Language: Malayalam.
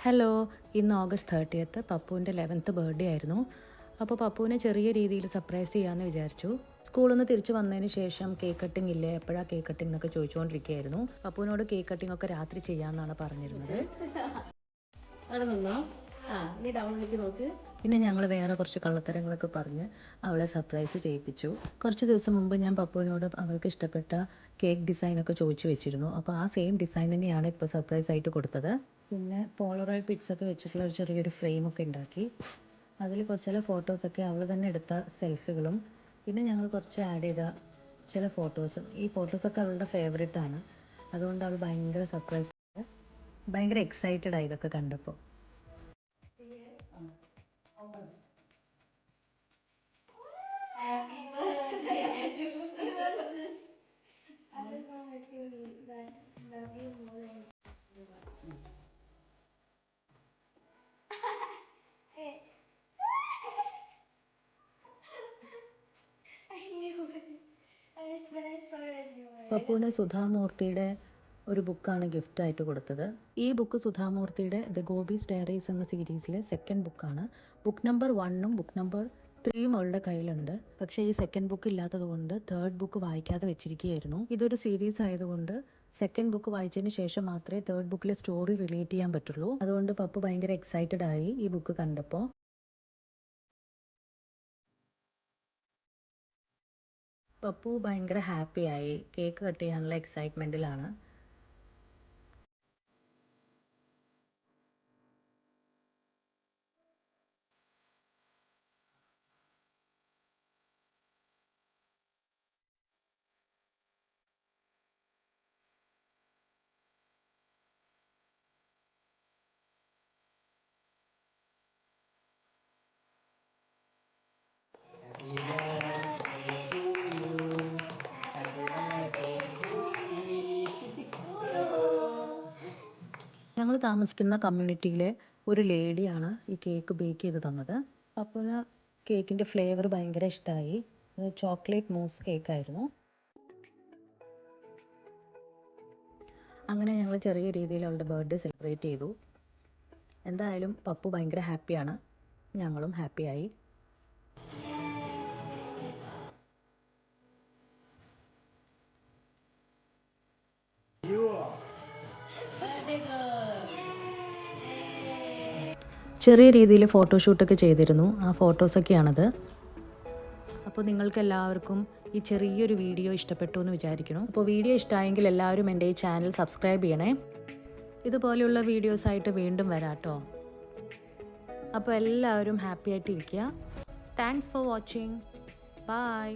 ഹലോ, ഇന്ന് ഓഗസ്റ്റ് 30 പപ്പുവിൻ്റെ 11th ബർത്ത്ഡേ ആയിരുന്നു. അപ്പോൾ പപ്പുവിനെ ചെറിയ രീതിയിൽ സർപ്രൈസ് ചെയ്യാമെന്ന് വിചാരിച്ചു. സ്കൂളിൽ നിന്ന് തിരിച്ചു വന്നതിന് ശേഷം കേക്ക് കട്ടിംഗ് ഇല്ലേ, എപ്പോഴാണ് കേക്ക് കട്ടിംഗ് എന്നൊക്കെ ചോദിച്ചുകൊണ്ടിരിക്കുകയായിരുന്നു. പപ്പുവിനോട് കേക്ക് കട്ടിംഗ് ഒക്കെ രാത്രി ചെയ്യാമെന്നാണ് പറഞ്ഞിരുന്നത്. പിന്നെ ഞങ്ങൾ വേറെ കുറച്ച് കള്ളത്തരങ്ങളൊക്കെ പറഞ്ഞ് അവളെ സർപ്രൈസ് ചെയ്യിപ്പിച്ചു. കുറച്ച് ദിവസം മുമ്പ് ഞാൻ പപ്പുവിനോട് അവൾക്ക് ഇഷ്ടപ്പെട്ട കേക്ക് ഡിസൈനൊക്കെ ചോദിച്ചു വെച്ചിരുന്നു. അപ്പോൾ ആ സെയിം ഡിസൈൻ തന്നെയാണ് ഇപ്പോൾ സർപ്രൈസ് ആയിട്ട് കൊടുത്തത്. പിന്നെ പോളറോയിഡ് പിക്സൊക്കെ വെച്ചിട്ടുള്ള ഒരു ചെറിയൊരു ഫ്രെയിമൊക്കെ ഉണ്ടാക്കി. അതിൽ ചില ഫോട്ടോസൊക്കെ അവൾ തന്നെ എടുത്ത സെൽഫികളും പിന്നെ ഞങ്ങൾ കുറച്ച് ആഡ് ചെയ്ത ചില ഫോട്ടോസും. ഈ ഫോട്ടോസൊക്കെ അവളുടെ ഫേവറേറ്റാണ്. അതുകൊണ്ട് അവൾ ഭയങ്കര സർപ്രൈസ്, ഭയങ്കര എക്സൈറ്റഡ് ആയി ഇതൊക്കെ കണ്ടപ്പോൾ. പപ്പുവിന് സുധാമൂർത്തിയുടെ ഒരു ബുക്കാണ് ഗിഫ്റ്റായിട്ട് കൊടുത്തത്. ഈ ബുക്ക് സുധാമൂർത്തിയുടെ ദ ഗോപീസ് ഡയറീസ് എന്ന സീരീസിലെ സെക്കൻഡ് ബുക്കാണ്. ബുക്ക് നമ്പർ 1ഉം ബുക്ക് നമ്പർ 3ഉം അവളുടെ കയ്യിലുണ്ട്. പക്ഷേ ഈ സെക്കൻഡ് ബുക്ക് ഇല്ലാത്തത് കൊണ്ട് തേർഡ് ബുക്ക് വായിക്കാതെ വെച്ചിരിക്കുകയായിരുന്നു. ഇതൊരു സീരീസ് ആയതുകൊണ്ട് സെക്കൻഡ് ബുക്ക് വായിച്ചതിന് ശേഷം മാത്രമേ തേർഡ് ബുക്കിലെ സ്റ്റോറി റിലേറ്റ് ചെയ്യാൻ പറ്റുള്ളൂ. അതുകൊണ്ട് പപ്പു ഭയങ്കര എക്സൈറ്റഡ് ആയി ഈ ബുക്ക് കണ്ടപ്പോൾ. പപ്പു ഭയങ്കര ഹാപ്പിയായി. കേക്ക് കട്ട് ചെയ്യാനുള്ള എക്സൈറ്റ്മെൻറ്റിലാണ്. ഞങ്ങൾ താമസിക്കുന്ന കമ്മ്യൂണിറ്റിയിലെ ഒരു ലേഡിയാണ് ഈ കേക്ക് ബേക്ക് ചെയ്ത് തന്നത്. പപ്പുവിന് കേക്കിൻ്റെ ഫ്ലേവർ ഭയങ്കര ഇഷ്ടമായി. ചോക്ലേറ്റ് മൂസ് കേക്കായിരുന്നു. അങ്ങനെ ഞങ്ങൾ ചെറിയ രീതിയിൽ അവളുടെ ബർത്ത്ഡേ സെലിബ്രേറ്റ് ചെയ്തു. എന്തായാലും പപ്പു ഭയങ്കര ഹാപ്പിയാണ്, ഞങ്ങളും ഹാപ്പിയായി. ചെറിയ രീതിയിൽ ഫോട്ടോഷൂട്ടൊക്കെ ചെയ്തിരുന്നു. ആ ഫോട്ടോസൊക്കെയാണത്. അപ്പോൾ നിങ്ങൾക്ക് എല്ലാവർക്കും ഈ ചെറിയൊരു വീഡിയോ ഇഷ്ടപ്പെട്ടു എന്ന് വിചാരിക്കുന്നു. അപ്പോൾ വീഡിയോ ഇഷ്ടമായെങ്കിൽ എല്ലാവരും എൻ്റെ ഈ ചാനൽ സബ്സ്ക്രൈബ് ചെയ്യണേ. ഇതുപോലെയുള്ള വീഡിയോസായിട്ട് വീണ്ടും വരാം കേട്ടോ. അപ്പോൾ എല്ലാവരും ഹാപ്പി ആയിട്ടിരിക്കുക. Thanks for watching. ബൈ.